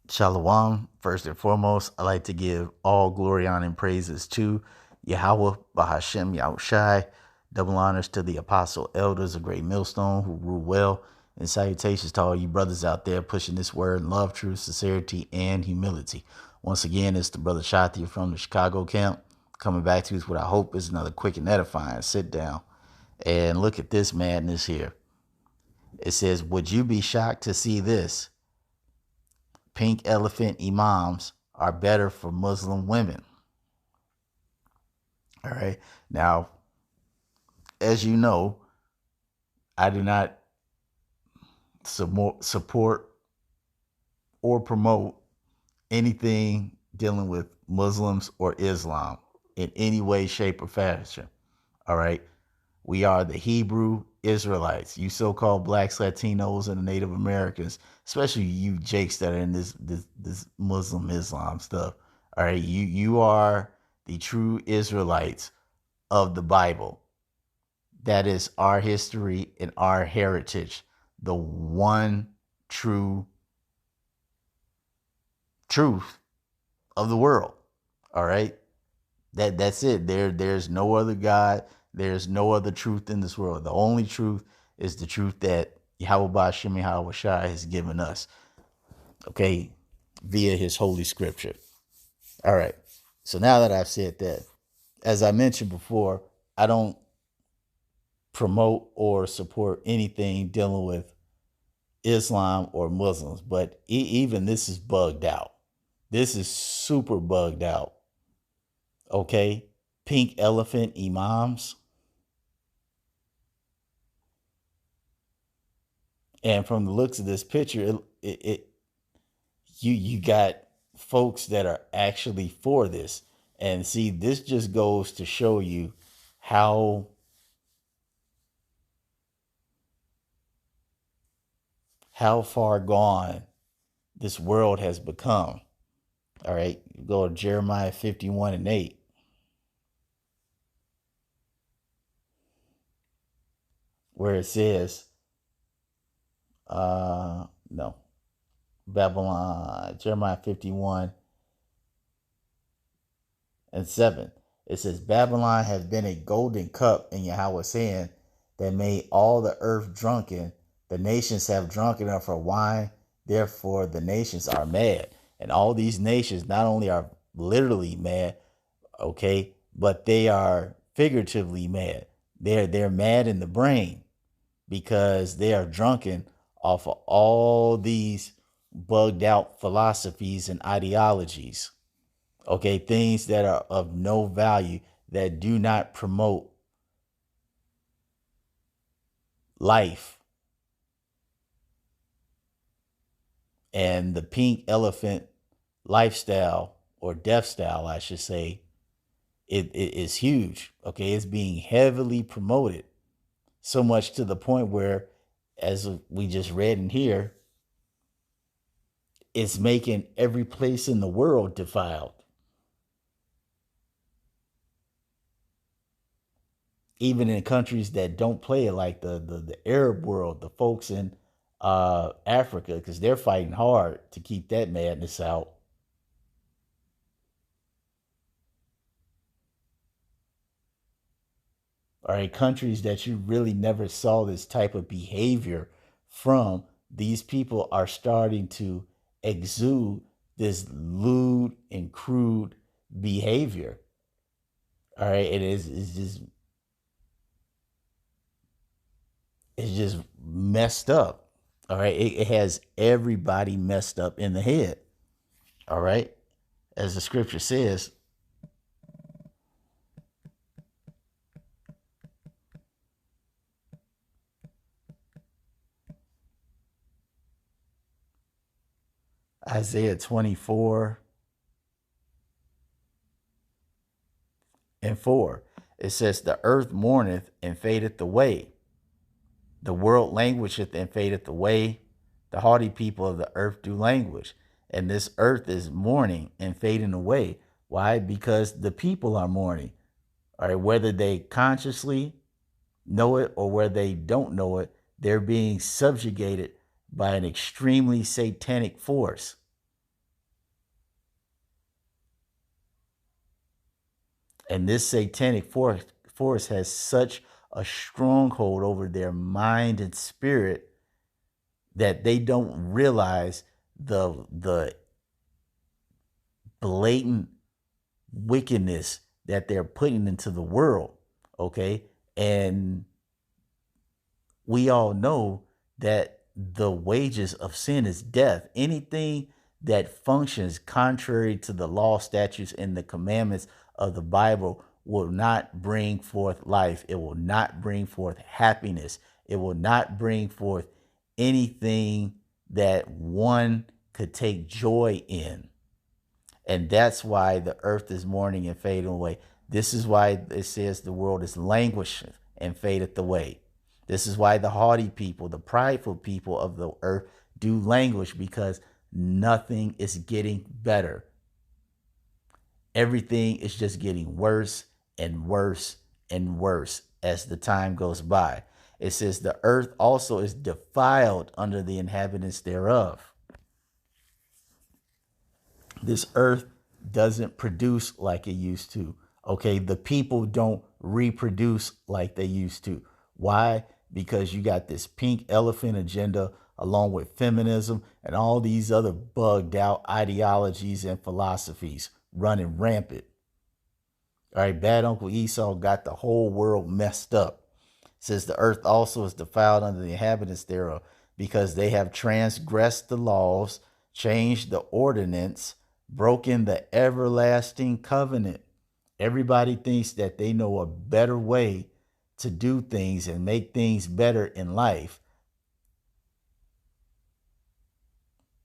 Shalom. First and foremost, I like to give all glory, honor, and praises to Yahweh, Bahashem, Yahushai. Double honors to the apostle elders of Great Millstone who rule well. And salutations to all you brothers out there pushing this word in love, truth, sincerity, and humility. Once again, it's the brother Shati from the Chicago camp coming back to you with what I hope is another quick and edifying sit down. And look at this madness here. It says, would you be shocked to see this? Pink elephant imams are better for Muslim women. All right. Now, as you know, I do not support or promote anything dealing with Muslims or Islam in any way, shape, or fashion. All right. We are the Hebrew Israelites. You so-called blacks, Latinos, and the Native Americans, especially you Jakes that are in this Muslim Islam stuff. All right, you are the true Israelites of the Bible. That is our history and our heritage. The one true truth of the world. All right. That's it. There's no other God. There's no other truth in this world. The only truth is the truth that Yahweh Bashim Yahweh Shai has given us. Okay, via his holy scripture. All right. So now that I've said that, as I mentioned before, I don't promote or support anything dealing with Islam or Muslims, but even this is bugged out. This is super bugged out. Okay. Pink elephant imams. And from the looks of this picture, you got folks that are actually for this. And see, this just goes to show you how far gone this world has become. All right, go to Jeremiah 51 and 8, where it says, no, Babylon, Jeremiah 51 and 7. It says, Babylon has been a golden cup in Yahweh's hand that made all the earth drunken. The nations have drunken of her wine. Therefore, the nations are mad. And all these nations not only are literally mad, okay, but they are figuratively mad. They're mad in the brain because they are drunken off of all these bugged out philosophies and ideologies. Okay, things that are of no value, that do not promote life. And the pink elephant lifestyle, or death style, I should say, it is huge. Okay, it's being heavily promoted, so much to the point where, as we just read in here, it's making every place in the world defiled. Even in countries that don't play it, like the Arab world, the folks in Africa, because they're fighting hard to keep that madness out. All right, countries that you really never saw this type of behavior from, these people are starting to exude this lewd and crude behavior. All right, it's just messed up. All right, it has everybody messed up in the head. All right, as the scripture says, Isaiah 24 and 4. It says, the earth mourneth and fadeth away. The world languisheth and fadeth away. The haughty people of the earth do languish. And this earth is mourning and fading away. Why? Because the people are mourning. All right, whether they consciously know it or whether they don't know it, they're being subjugated by an extremely satanic force. And this satanic force has such a stronghold over their mind and spirit that they don't realize the blatant wickedness that they're putting into the world. Okay. And we all know that the wages of sin is death. Anything that functions contrary to the law, statutes, and the commandments of the Bible will not bring forth life. It will not bring forth happiness. It will not bring forth anything that one could take joy in. And that's why the earth is mourning and fading away. This is why it says the world is languishing and fadeth away. This is why the haughty people, the prideful people of the earth do languish, because nothing is getting better. Everything is just getting worse and worse and worse as the time goes by. It says the earth also is defiled under the inhabitants thereof. This earth doesn't produce like it used to. Okay, the people don't reproduce like they used to. Why? Because you got this pink elephant agenda along with feminism and all these other bugged out ideologies and philosophies running rampant. All right, bad Uncle Esau got the whole world messed up. It says the earth also is defiled under the inhabitants thereof, because they have transgressed the laws, changed the ordinance, broken the everlasting covenant. Everybody thinks that they know a better way to do things and make things better in life.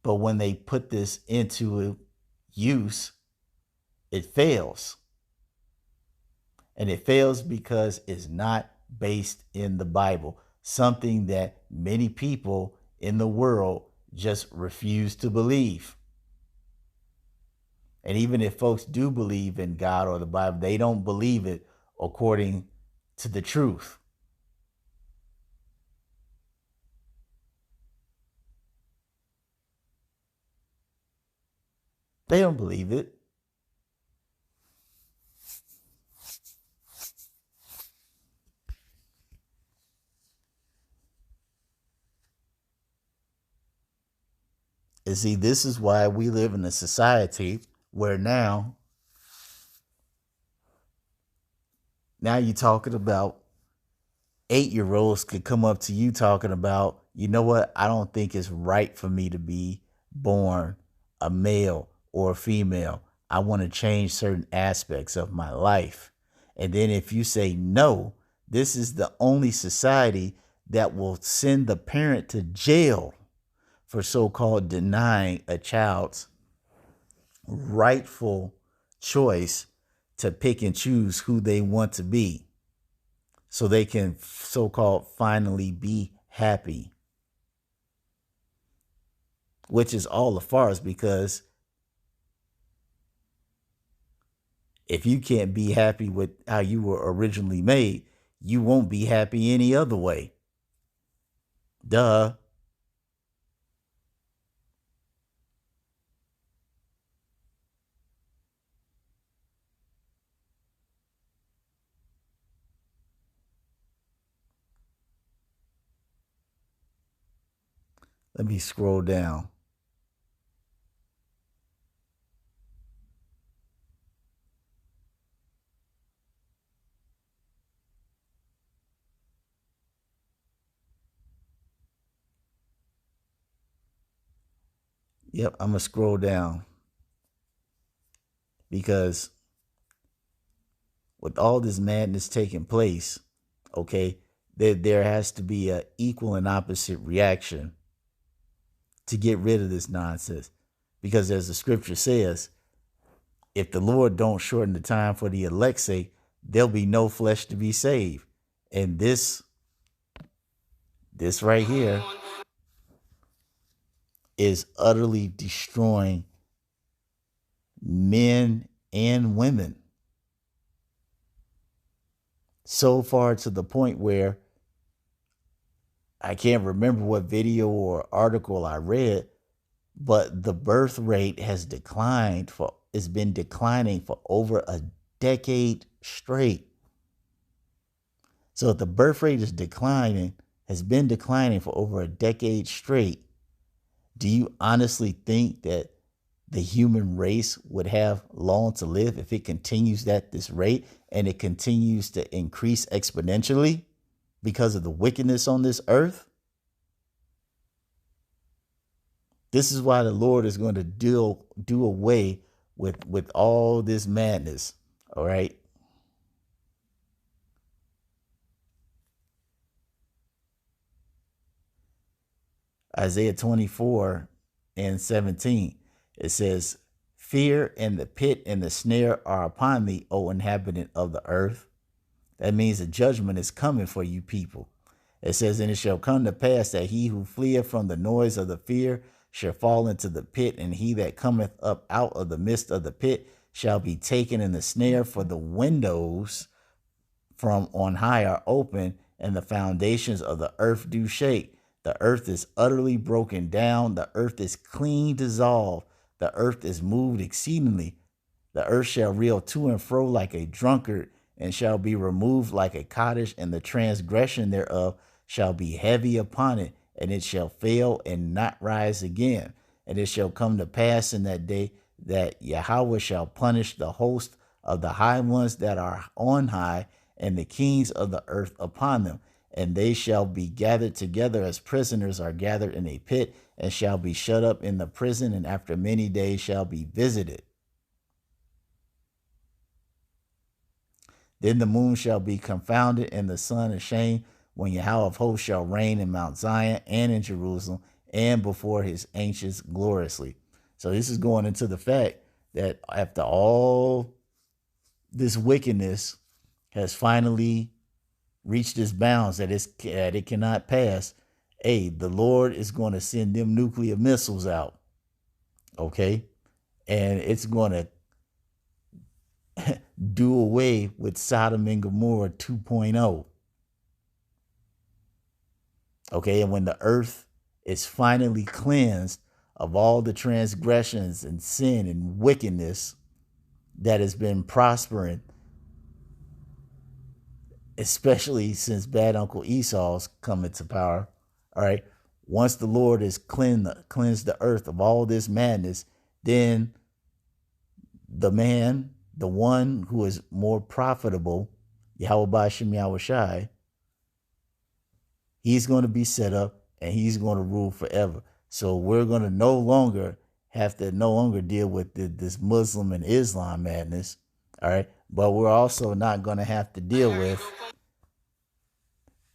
But when they put this into use, it fails. And it fails because it's not based in the Bible, something that many people in the world just refuse to believe. And even if folks do believe in God or the Bible, they don't believe it according to the truth. They don't believe it. And see, this is why we live in a society where now you're talking about 8-year-olds could come up to you talking about, you know what, I don't think it's right for me to be born a male or a female. I want to change certain aspects of my life. And then if you say no, this is the only society that will send the parent to jail for so-called denying a child's rightful choice to pick and choose who they want to be, so they can so-called finally be happy, which is all a farce, because if you can't be happy with how you were originally made, you won't be happy any other way. Duh. Let me scroll down. Yep, I'm going to scroll down, because with all this madness taking place, okay, there has to be an equal and opposite reaction to get rid of this nonsense. Because as the scripture says, if the Lord don't shorten the time for the elect's sake, there'll be no flesh to be saved. And this right here is utterly destroying men and women, so far to the point where I can't remember what video or article I read, but the birth rate has declined it's been declining for over a decade straight. So if the birth rate is declining, has been declining for over a decade straight, do you honestly think that the human race would have long to live if it continues at this rate and it continues to increase exponentially because of the wickedness on this earth? This is why the Lord is going to do away with all this madness. All right. Isaiah 24 and 17. It says, fear and the pit and the snare are upon thee, O inhabitant of the earth. That means the judgment is coming for you people. It says, and it shall come to pass that he who fleeth from the noise of the fear shall fall into the pit, and he that cometh up out of the midst of the pit shall be taken in the snare, for the windows from on high are open, and the foundations of the earth do shake. The earth is utterly broken down. The earth is clean dissolved. The earth is moved exceedingly. The earth shall reel to and fro like a drunkard, and shall be removed like a cottage, and the transgression thereof shall be heavy upon it, and it shall fail and not rise again. And it shall come to pass in that day that Yahweh shall punish the host of the high ones that are on high, and the kings of the earth upon them. And they shall be gathered together as prisoners are gathered in a pit, and shall be shut up in the prison, and after many days shall be visited. Then the moon shall be confounded, and the sun ashamed, when Yahweh of hosts shall reign in Mount Zion and in Jerusalem, and before his ancients gloriously. So this is going into the fact that after all this wickedness has finally reached its bounds, that it cannot pass, hey, the Lord is going to send them nuclear missiles out, okay? And it's going to do away with Sodom and Gomorrah 2.0. Okay, and when the earth is finally cleansed of all the transgressions and sin and wickedness that has been prospering, especially since bad Uncle Esau's come into power, all right, once the Lord has cleansed the earth of all this madness, then the one who is more profitable, Yahweh Bashem Yahweh Shai, he's going to be set up and he's going to rule forever. So we're going to no longer deal with this Muslim and Islam madness. All right. But we're also not going to have to deal with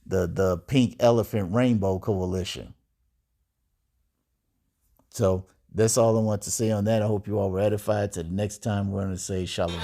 the Pink Elephant Rainbow Coalition. So that's all I want to say on that. I hope you all were edified. Till the next time, we're going to say Shalom.